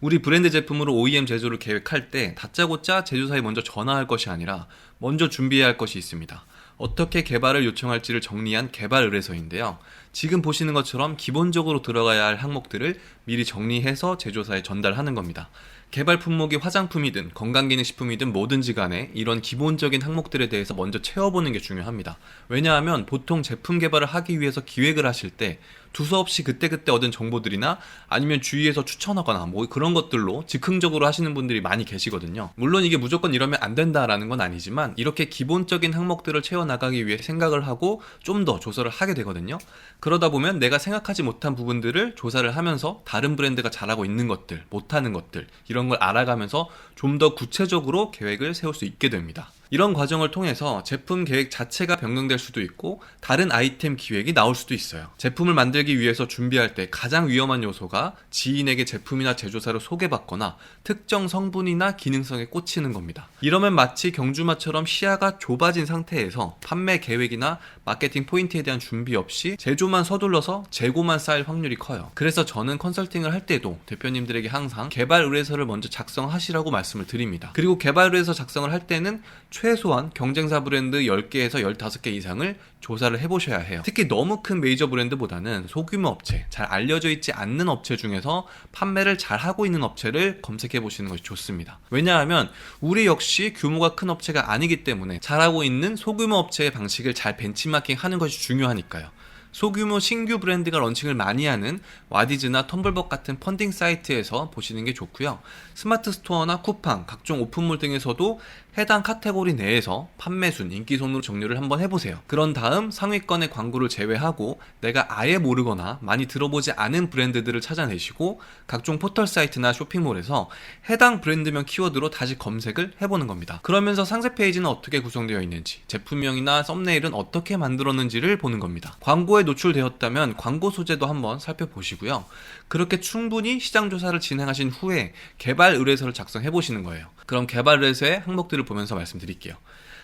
우리 브랜드 제품으로 OEM 제조를 계획할 때 다짜고짜 제조사에 먼저 전화할 것이 아니라 먼저 준비해야 할 것이 있습니다. 어떻게 개발을 요청할지를 정리한 개발 의뢰서인데요. 지금 보시는 것처럼 기본적으로 들어가야 할 항목들을 미리 정리해서 제조사에 전달하는 겁니다. 개발 품목이 화장품이든 건강기능식품이든 뭐든지 간에 이런 기본적인 항목들에 대해서 먼저 채워보는 게 중요합니다. 왜냐하면 보통 제품 개발을 하기 위해서 기획을 하실 때 두서없이 그때그때 얻은 정보들이나 아니면 주위에서 추천하거나 뭐 그런 것들로 즉흥적으로 하시는 분들이 많이 계시거든요. 물론 이게 무조건 이러면 안 된다라는 건 아니지만 이렇게 기본적인 항목들을 채워나가기 위해 생각을 하고 좀 더 조사를 하게 되거든요. 그러다 보면 내가 생각하지 못한 부분들을 조사를 하면서 다른 브랜드가 잘하고 있는 것들, 못하는 것들 이런 걸 알아가면서 좀 더 구체적으로 계획을 세울 수 있게 됩니다. 이런 과정을 통해서 제품 계획 자체가 변경될 수도 있고 다른 아이템 기획이 나올 수도 있어요. 제품을 만들기 위해서 준비할 때 가장 위험한 요소가 지인에게 제품이나 제조사를 소개받거나 특정 성분이나 기능성에 꽂히는 겁니다. 이러면 마치 경주마처럼 시야가 좁아진 상태에서 판매 계획이나 마케팅 포인트에 대한 준비 없이 제조만 서둘러서 재고만 쌓일 확률이 커요. 그래서 저는 컨설팅을 할 때도 대표님들에게 항상 개발 의뢰서를 먼저 작성하시라고 말씀을 드립니다. 그리고 개발 의뢰서 작성을 할 때는 최소한 경쟁사 브랜드 10개에서 15개 이상을 조사를 해보셔야 해요. 특히 너무 큰 메이저 브랜드보다는 소규모 업체, 잘 알려져 있지 않는 업체 중에서 판매를 잘 하고 있는 업체를 검색해 보시는 것이 좋습니다. 왜냐하면 우리 역시 규모가 큰 업체가 아니기 때문에 잘하고 있는 소규모 업체의 방식을 잘 벤치마킹 하는 것이 중요하니까요. 소규모 신규 브랜드가 런칭을 많이 하는 와디즈나 텀블벅 같은 펀딩 사이트에서 보시는 게 좋고요. 스마트 스토어나 쿠팡, 각종 오픈몰 등에서도 해당 카테고리 내에서 판매순, 인기순으로 정렬을 한번 해보세요. 그런 다음 상위권의 광고를 제외하고 내가 아예 모르거나 많이 들어보지 않은 브랜드들을 찾아내시고 각종 포털 사이트나 쇼핑몰에서 해당 브랜드명 키워드로 다시 검색을 해보는 겁니다. 그러면서 상세 페이지는 어떻게 구성되어 있는지, 제품명이나 썸네일은 어떻게 만들었는지를 보는 겁니다. 광고에 노출되었다면 광고 소재도 한번 살펴보시고요. 그렇게 충분히 시장 조사를 진행하신 후에 개발 의뢰서를 작성해 보시는 거예요. 그럼 개발 의뢰서의 항목들을 보면서 말씀드릴게요.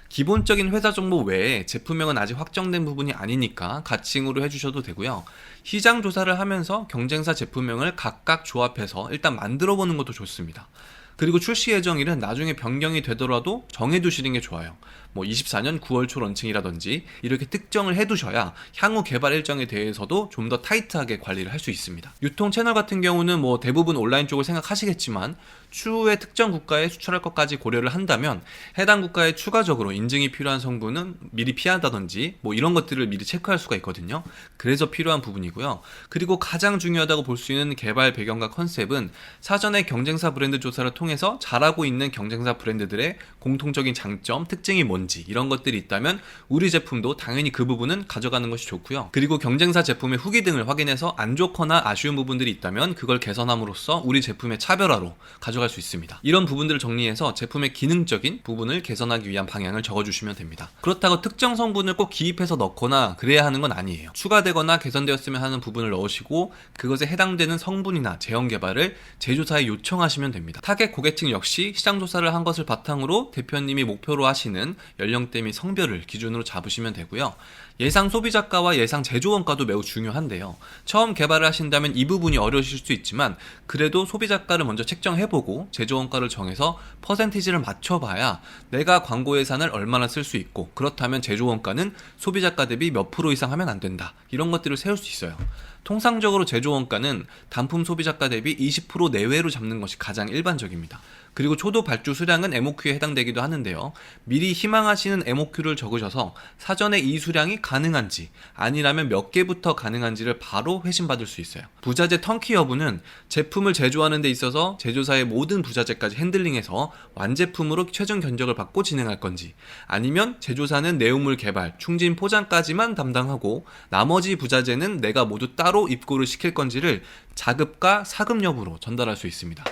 기본적인 회사 정보 외에 제품명은 아직 확정된 부분이 아니니까 가칭으로 해주셔도 되고요. 시장 조사를 하면서 경쟁사 제품명을 각각 조합해서 일단 만들어 보는 것도 좋습니다. 그리고 출시 예정일은 나중에 변경이 되더라도 정해두시는 게 좋아요. 뭐 24년 9월 초 런칭이라든지 이렇게 특정을 해두셔야 향후 개발 일정에 대해서도 좀 더 타이트하게 관리를 할 수 있습니다. 유통 채널 같은 경우는 뭐 대부분 온라인 쪽을 생각하시겠지만 추후에 특정 국가에 수출할 것까지 고려를 한다면 해당 국가에 추가적으로 인증이 필요한 성분은 미리 피한다든지 뭐 이런 것들을 미리 체크할 수가 있거든요. 그래서 필요한 부분이고요. 그리고 가장 중요하다고 볼 수 있는 개발 배경과 컨셉은 사전에 경쟁사 브랜드 조사를 통해서 잘하고 있는 경쟁사 브랜드들의 공통적인 장점, 특징이 뭔지 이런 것들이 있다면 우리 제품도 당연히 그 부분은 가져가는 것이 좋고요. 그리고 경쟁사 제품의 후기 등을 확인해서 안 좋거나 아쉬운 부분들이 있다면 그걸 개선함으로써 우리 제품의 차별화로 가져갈 수 있습니다. 이런 부분들을 정리해서 제품의 기능적인 부분을 개선하기 위한 방향을 적어주시면 됩니다. 그렇다고 특정 성분을 꼭 기입해서 넣거나 그래야 하는 건 아니에요. 추가되거나 개선되었으면 하는 부분을 넣으시고 그것에 해당되는 성분이나 제형 개발을 제조사에 요청하시면 됩니다. 타겟 고객층 역시 시장 조사를 한 것을 바탕으로 대표님이 목표로 하시는 연령대 및 성별을 기준으로 잡으시면 되고요. 예상 소비자가와 예상 제조원가도 매우 중요한데요. 처음 개발을 하신다면 이 부분이 어려우실 수 있지만 그래도 소비자가를 먼저 책정해보고 제조원가를 정해서 퍼센티지를 맞춰봐야 내가 광고 예산을 얼마나 쓸 수 있고 그렇다면 제조원가는 소비자가 대비 몇 프로 이상 하면 안 된다. 이런 것들을 세울 수 있어요. 통상적으로 제조원가는 단품 소비자가 대비 20% 내외로 잡는 것이 가장 일반적입니다. 그리고 초도 발주 수량은 MOQ에 해당되기도 하는데요. 미리 희망하시는 MOQ를 적으셔서 사전에 이 수량이 가능한지 아니라면 몇 개부터 가능한지를 바로 회신받을 수 있어요. 부자재 턴키 여부는 제품을 제조하는 데 있어서 제조사의 모든 부자재까지 핸들링해서 완제품으로 최종 견적을 받고 진행할 건지 아니면 제조사는 내용물 개발, 충진 포장까지만 담당하고 나머지 부자재는 내가 모두 따로 입고를 시킬 건지를 자급과 사급 여부로 전달할 수 있습니다.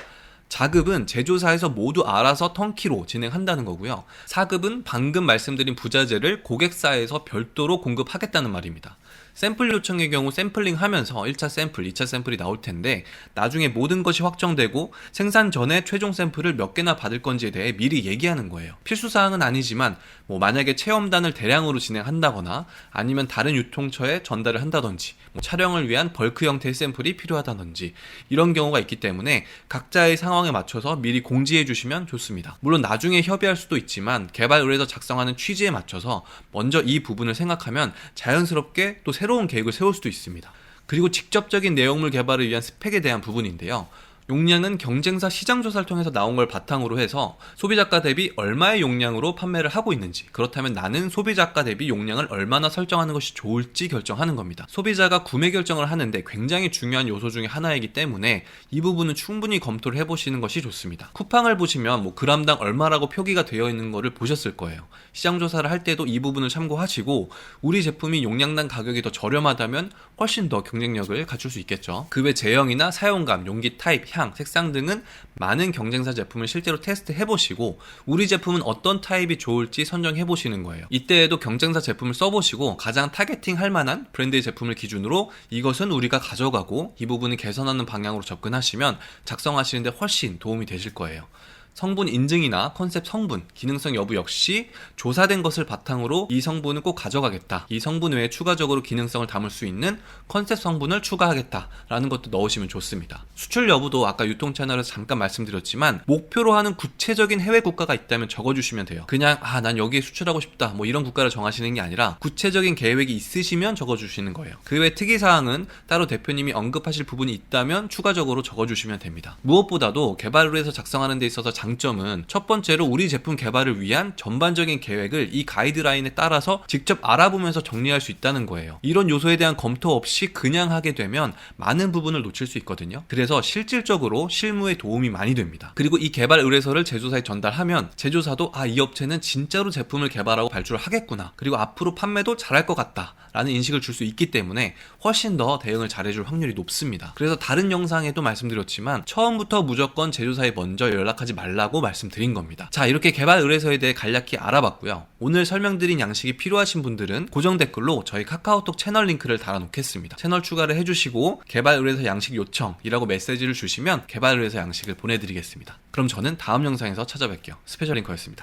자급은 제조사에서 모두 알아서 턴키로 진행한다는 거고요. 사급은 방금 말씀드린 부자재를 고객사에서 별도로 공급하겠다는 말입니다. 샘플 요청의 경우 샘플링 하면서 1차 샘플, 2차 샘플이 나올 텐데 나중에 모든 것이 확정되고 생산 전에 최종 샘플을 몇 개나 받을 건지에 대해 미리 얘기하는 거예요. 필수사항은 아니지만 만약에 체험단을 대량으로 진행한다거나 아니면 다른 유통처에 전달을 한다든지 촬영을 위한 벌크 형태의 샘플이 필요하다든지 이런 경우가 있기 때문에 각자의 상황에 맞춰서 미리 공지해 주시면 좋습니다. 물론 나중에 협의할 수도 있지만 개발 의뢰서 작성하는 취지에 맞춰서 먼저 이 부분을 생각하면 자연스럽게 또 새로운 계획을 세울 수도 있습니다. 그리고 직접적인 내용물 개발을 위한 스펙에 대한 부분인데요. 용량은 경쟁사 시장조사를 통해서 나온 걸 바탕으로 해서 소비자가 대비 얼마의 용량으로 판매를 하고 있는지, 그렇다면 나는 소비자가 대비 용량을 얼마나 설정하는 것이 좋을지 결정하는 겁니다. 소비자가 구매 결정을 하는데 굉장히 중요한 요소 중에 하나이기 때문에 이 부분은 충분히 검토를 해보시는 것이 좋습니다. 쿠팡을 보시면 그람당 얼마라고 표기가 되어 있는 거를 보셨을 거예요. 시장조사를 할 때도 이 부분을 참고하시고 우리 제품이 용량당 가격이 더 저렴하다면 훨씬 더 경쟁력을 갖출 수 있겠죠. 그 외 제형이나 사용감, 용기 타입, 향, 색상 등은 많은 경쟁사 제품을 실제로 테스트 해보시고 우리 제품은 어떤 타입이 좋을지 선정해보시는 거예요. 이때에도 경쟁사 제품을 써보시고 가장 타겟팅 할 만한 브랜드의 제품을 기준으로 이것은 우리가 가져가고 이 부분을 개선하는 방향으로 접근하시면 작성하시는데 훨씬 도움이 되실 거예요. 성분 인증이나 컨셉 성분, 기능성 여부 역시 조사된 것을 바탕으로 이 성분은 꼭 가져가겠다, 이 성분 외에 추가적으로 기능성을 담을 수 있는 컨셉 성분을 추가하겠다 라는 것도 넣으시면 좋습니다. 수출 여부도 아까 유통 채널에서 잠깐 말씀드렸지만 목표로 하는 구체적인 해외 국가가 있다면 적어주시면 돼요. 그냥 난 여기에 수출하고 싶다 이런 국가를 정하시는 게 아니라 구체적인 계획이 있으시면 적어주시는 거예요. 그 외 특이사항은 따로 대표님이 언급하실 부분이 있다면 추가적으로 적어주시면 됩니다. 무엇보다도 개발을 해서 작성하는 데 있어서 장점은 첫 번째로 우리 제품 개발을 위한 전반적인 계획을 이 가이드라인에 따라서 직접 알아보면서 정리할 수 있다는 거예요. 이런 요소에 대한 검토 없이 그냥 하게 되면 많은 부분을 놓칠 수 있거든요. 그래서 실질적으로 실무에 도움이 많이 됩니다. 그리고 이 개발 의뢰서를 제조사에 전달하면 제조사도 이 업체는 진짜로 제품을 개발하고 발주를 하겠구나, 그리고 앞으로 판매도 잘할 것 같다 라는 인식을 줄 수 있기 때문에 훨씬 더 대응을 잘해줄 확률이 높습니다. 그래서 다른 영상에도 말씀드렸지만 처음부터 무조건 제조사에 먼저 연락하지 말라고 말씀드린 겁니다. 자, 이렇게 개발 의뢰서에 대해 간략히 알아봤고요. 오늘 설명드린 양식이 필요하신 분들은 고정 댓글로 저희 카카오톡 채널 링크를 달아놓겠습니다. 채널 추가를 해주시고 개발 의뢰서 양식 요청이라고 메시지를 주시면 개발 의뢰서 양식을 보내드리겠습니다. 그럼 저는 다음 영상에서 찾아뵐게요. 스페셜 링커였습니다.